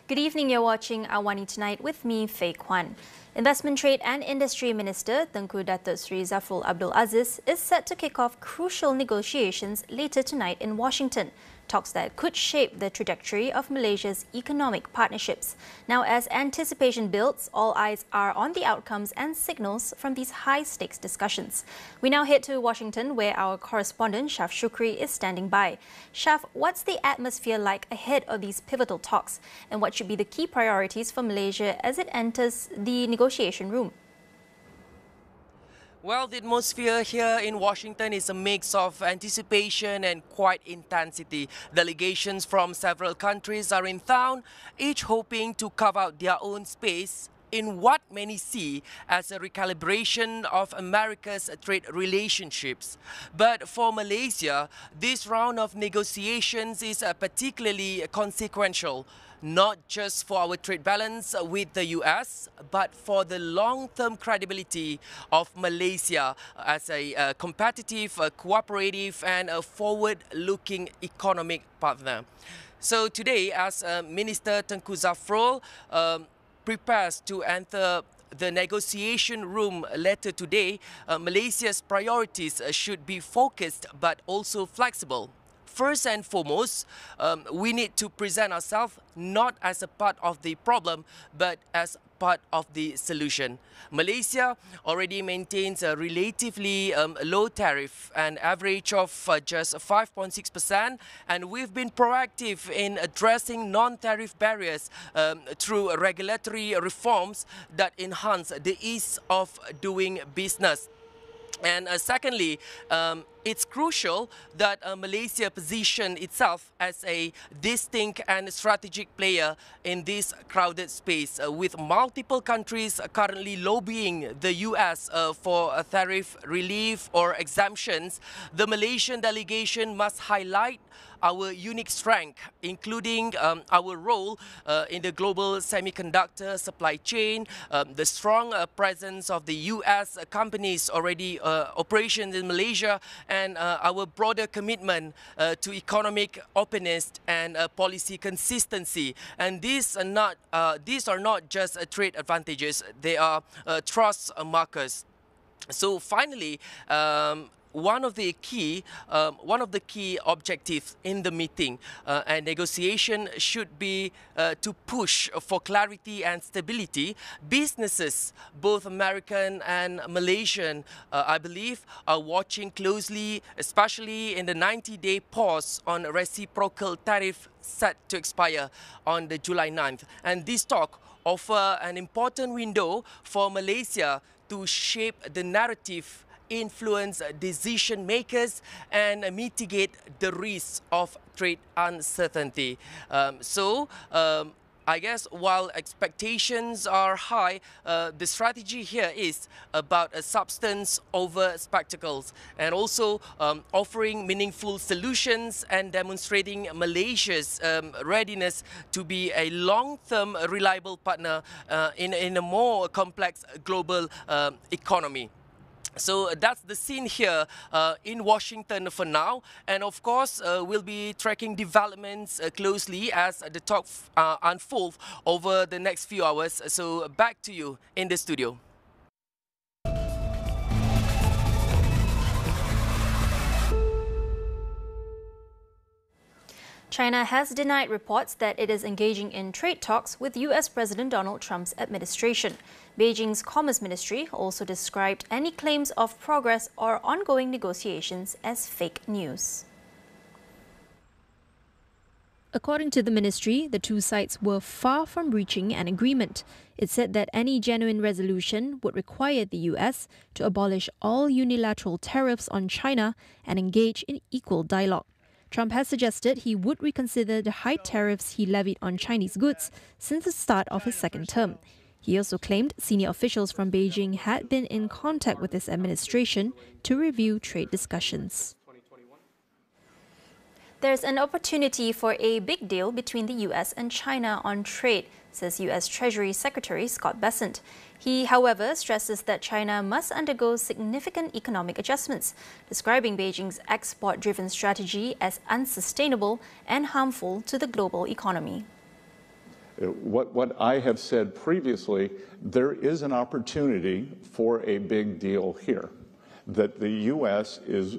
Good evening, you're watching AWANI Tonight with me, Faye Kwan. Investment Trade and Industry Minister Tengku Datuk Sri Zafrul Abdul Aziz is set to kick off crucial negotiations later tonight in Washington, talks that could shape the trajectory of Malaysia's economic partnerships. Now, as anticipation builds, all eyes are on the outcomes and signals from these high-stakes discussions. We now head to Washington, where our correspondent Shaf Shukri is standing by. Shaf, what's the atmosphere like ahead of these pivotal talks, and what should be the key priorities for Malaysia as it enters the negotiation room? Well, the atmosphere here in Washington is a mix of anticipation and quite intensity. Delegations from several countries are in town, each hoping to carve out their own space in what many see as a recalibration of America's trade relationships. But for Malaysia, this round of negotiations is particularly consequential, not just for our trade balance with the US, but for the long-term credibility of Malaysia as a competitive, cooperative and a forward-looking economic partner. So today, as Minister Tengku Zafrul prepares to enter the negotiation room later today, Malaysia's priorities should be focused but also flexible. First and foremost, we need to present ourselves not as a part of the problem, but as part of the solution. Malaysia already maintains a relatively low tariff, an average of just 5.6%, and we've been proactive in addressing non-tariff barriers through regulatory reforms that enhance the ease of doing business. And secondly, it's crucial that Malaysia position itself as a distinct and strategic player in this crowded space, with multiple countries currently lobbying the US for a tariff relief or exemptions. The Malaysian delegation must highlight our unique strength, including our role in the global semiconductor supply chain, the strong presence of the US companies already operations in Malaysia, and our broader commitment to economic openness and policy consistency. And these are not just trade advantages; they are trust markers. So finally, one of the key objectives in the meeting and negotiation should be to push for clarity and stability. Businesses, both American and Malaysian, I believe, are watching closely, especially in the 90-day pause on reciprocal tariff set to expire on the July 9th. And this talk offer an important window for Malaysia to shape the narrative, influence decision makers, and mitigate the risks of trade uncertainty. I guess while expectations are high, the strategy here is about a substance over spectacles, and also offering meaningful solutions and demonstrating Malaysia's readiness to be a long-term reliable partner in a more complex global economy. So that's the scene here in Washington for now, and of course we'll be tracking developments closely as the talk unfolds over the next few hours. So back to you in the studio. China has denied reports that it is engaging in trade talks with US President Donald Trump's administration. Beijing's Commerce Ministry also described any claims of progress or ongoing negotiations as fake news. According to the ministry, the two sides were far from reaching an agreement. It said that any genuine resolution would require the US to abolish all unilateral tariffs on China and engage in equal dialogue. Trump has suggested he would reconsider the high tariffs he levied on Chinese goods since the start of his second term. He also claimed senior officials from Beijing had been in contact with his administration to review trade discussions. There's an opportunity for a big deal between the US and China on trade, says US Treasury Secretary Scott Bessent. He, however, stresses that China must undergo significant economic adjustments, describing Beijing's export-driven strategy as unsustainable and harmful to the global economy. What I have said previously, there is an opportunity for a big deal here, that the U.S. is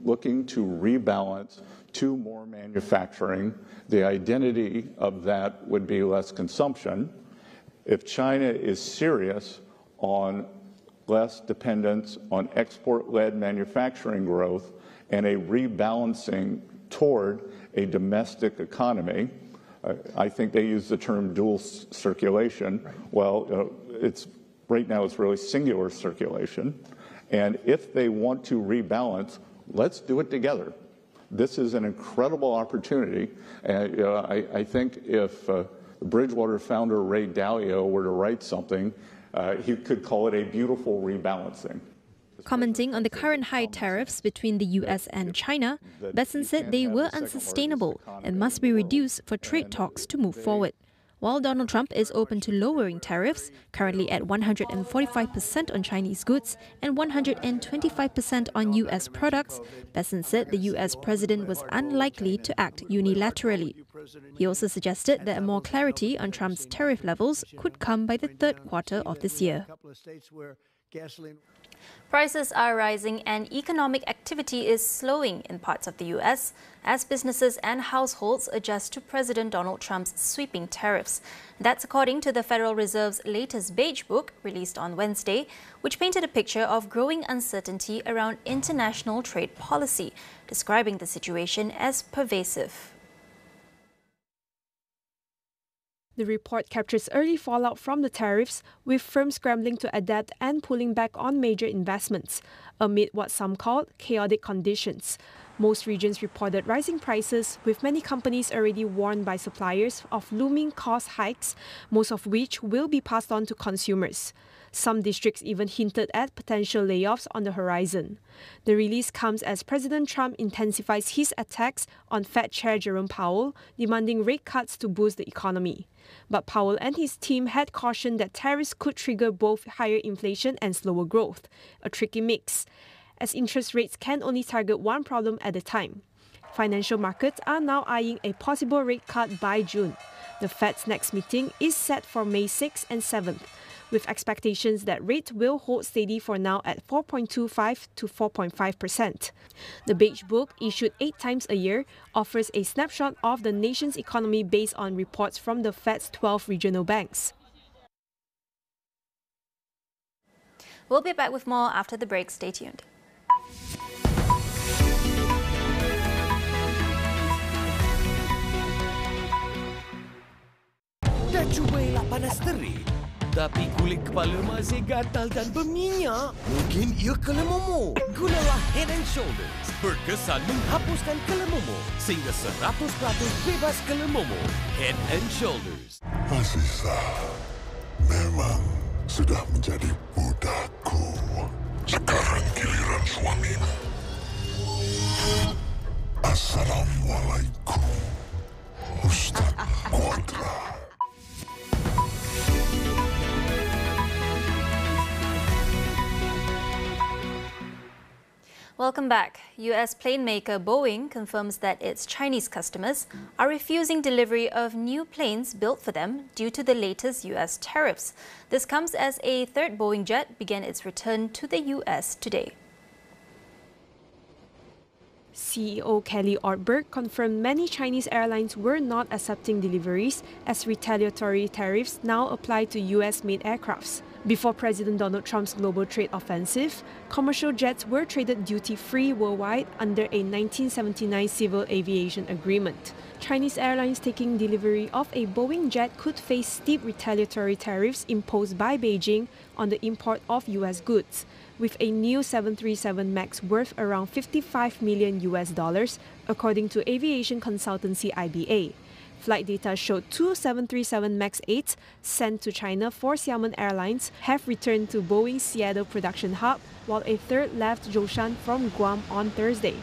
looking to rebalance to more manufacturing. The identity of that would be less consumption. If China is serious on less dependence on export-led manufacturing growth and a rebalancing toward a domestic economy, I think they use the term dual circulation. Right. Well, right now it's really singular circulation. And if they want to rebalance, let's do it together. This is an incredible opportunity. And I think if Bridgewater founder Ray Dalio were to write something, he could call it a beautiful rebalancing. Commenting on the current high tariffs between the US and China, Besson said they were unsustainable and must be reduced for trade talks to move forward. While Donald Trump is open to lowering tariffs, currently at 145% on Chinese goods and 125% on US products, Besson said the US president was unlikely to act unilaterally. He also suggested that more clarity on Trump's tariff levels could come by the third quarter of this year. Prices are rising and economic activity is slowing in parts of the U.S. as businesses and households adjust to President Donald Trump's sweeping tariffs. That's according to the Federal Reserve's latest Beige Book, released on Wednesday, which painted a picture of growing uncertainty around international trade policy, describing the situation as pervasive. The report captures early fallout from the tariffs, with firms scrambling to adapt and pulling back on major investments, amid what some called chaotic conditions. Most regions reported rising prices, with many companies already warned by suppliers of looming cost hikes, most of which will be passed on to consumers. Some districts even hinted at potential layoffs on the horizon. The release comes as President Trump intensifies his attacks on Fed Chair Jerome Powell, demanding rate cuts to boost the economy. But Powell and his team had cautioned that tariffs could trigger both higher inflation and slower growth, a tricky mix, as interest rates can only target one problem at a time. Financial markets are now eyeing a possible rate cut by June. The Fed's next meeting is set for May 6th and 7th, with expectations that rates will hold steady for now at 4.25 to 4.5%. The Beige Book, issued 8 times a year, offers a snapshot of the nation's economy based on reports from the Fed's 12 regional banks. We'll be back with more after the break. Stay tuned. Dah cubalah panas terik, tapi kulit kepala masih gatal dan berminyak. Mungkin ia kelemomo. Gunalah Head & Shoulders. Berkesan menghapuskan kelemomo sehingga 100% bebas kelemomo. Head & Shoulders. Aziza memang sudah menjadi budakku. Sekarang giliran suamimu. Assalamualaikum, Ustaz Quadra. Welcome back. US plane maker Boeing confirms that its Chinese customers are refusing delivery of new planes built for them due to the latest US tariffs. This comes as a third Boeing jet began its return to the US today. CEO Kelly Ortberg confirmed many Chinese airlines were not accepting deliveries as retaliatory tariffs now apply to US-made aircrafts. Before President Donald Trump's global trade offensive, commercial jets were traded duty-free worldwide under a 1979 civil aviation agreement. Chinese airlines taking delivery of a Boeing jet could face steep retaliatory tariffs imposed by Beijing on the import of US goods, with a new 737 MAX worth around $55 million, according to aviation consultancy IBA. Flight data showed 2 737 MAX 8s sent to China for Xiamen Airlines have returned to Boeing's Seattle production hub, while a third left Zhoushan from Guam on Thursday.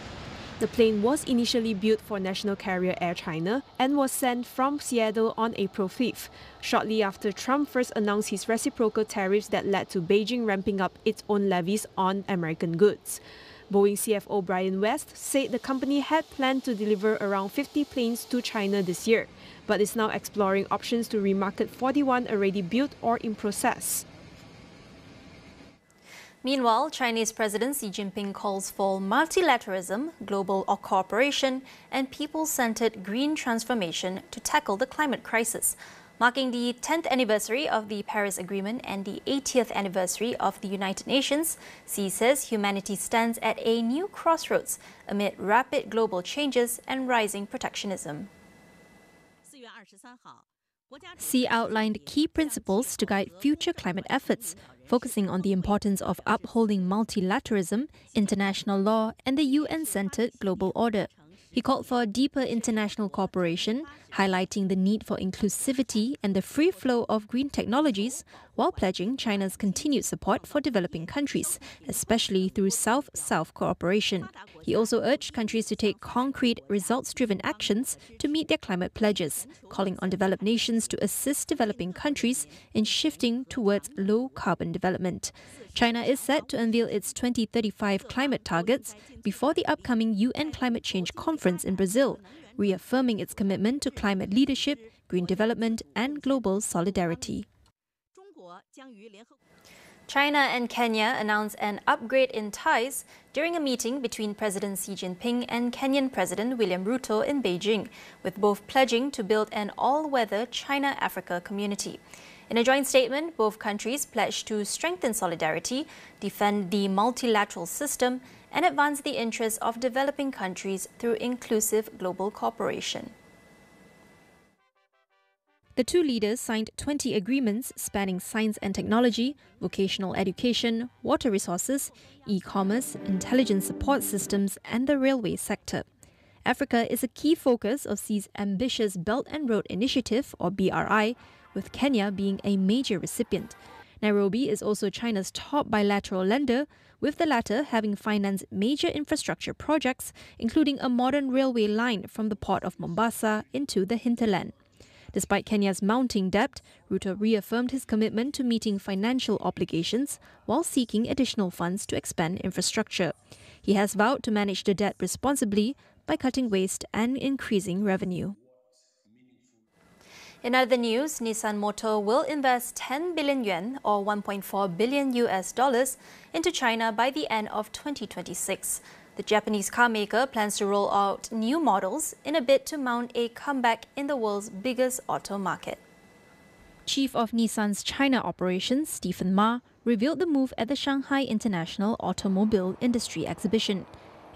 The plane was initially built for national carrier Air China and was sent from Seattle on April 5th, shortly after Trump first announced his reciprocal tariffs that led to Beijing ramping up its own levies on American goods. Boeing CFO Brian West said the company had planned to deliver around 50 planes to China this year, but is now exploring options to remarket 41 already built or in process. Meanwhile, Chinese President Xi Jinping calls for multilateralism, global cooperation, and people-centered green transformation to tackle the climate crisis. Marking the 10th anniversary of the Paris Agreement and the 80th anniversary of the United Nations, Xi says humanity stands at a new crossroads amid rapid global changes and rising protectionism. Xi outlined key principles to guide future climate efforts, focusing on the importance of upholding multilateralism, international law, and the UN-centered global order. He called for deeper international cooperation, highlighting the need for inclusivity and the free flow of green technologies, while pledging China's continued support for developing countries, especially through South-South cooperation. He also urged countries to take concrete, results-driven actions to meet their climate pledges, calling on developed nations to assist developing countries in shifting towards low-carbon development. China is set to unveil its 2035 climate targets before the upcoming UN Climate Change Conference in Brazil, reaffirming its commitment to climate leadership, green development, and global solidarity. China and Kenya announced an upgrade in ties during a meeting between President Xi Jinping and Kenyan President William Ruto in Beijing, with both pledging to build an all-weather China-Africa community. In a joint statement, both countries pledged to strengthen solidarity, defend the multilateral system, and advance the interests of developing countries through inclusive global cooperation. The two leaders signed 20 agreements spanning science and technology, vocational education, water resources, e-commerce, intelligence support systems, and the railway sector. Africa is a key focus of Xi's ambitious Belt and Road Initiative, or BRI, with Kenya being a major recipient. Nairobi is also China's top bilateral lender, with the latter having financed major infrastructure projects, including a modern railway line from the port of Mombasa into the hinterland. Despite Kenya's mounting debt, Ruto reaffirmed his commitment to meeting financial obligations while seeking additional funds to expand infrastructure. He has vowed to manage the debt responsibly by cutting waste and increasing revenue. In other news, Nissan Motor will invest 10 billion yuan or $1.4 billion into China by the end of 2026. The Japanese car maker plans to roll out new models in a bid to mount a comeback in the world's biggest auto market. Chief of Nissan's China operations, Stephen Ma, revealed the move at the Shanghai International Automobile Industry Exhibition.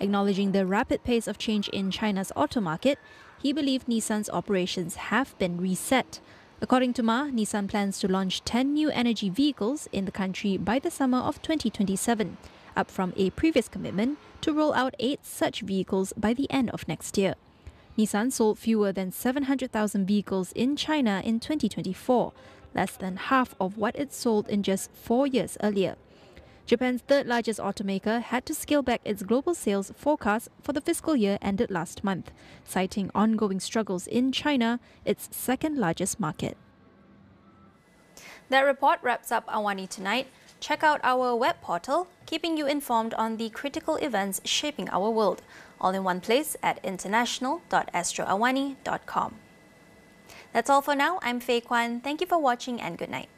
Acknowledging the rapid pace of change in China's auto market, he believed Nissan's operations have been reset. According to Ma, Nissan plans to launch 10 new energy vehicles in the country by the summer of 2027, up from a previous commitment to roll out 8 such vehicles by the end of next year. Nissan sold fewer than 700,000 vehicles in China in 2024, less than half of what it sold in just 4 years earlier. Japan's third-largest automaker had to scale back its global sales forecast for the fiscal year ended last month, citing ongoing struggles in China, its second-largest market. That report wraps up AWANI Tonight. Check out our web portal, keeping you informed on the critical events shaping our world, all in one place at international.astroawani.com. That's all for now. I'm Faye Kwan. Thank you for watching and good night.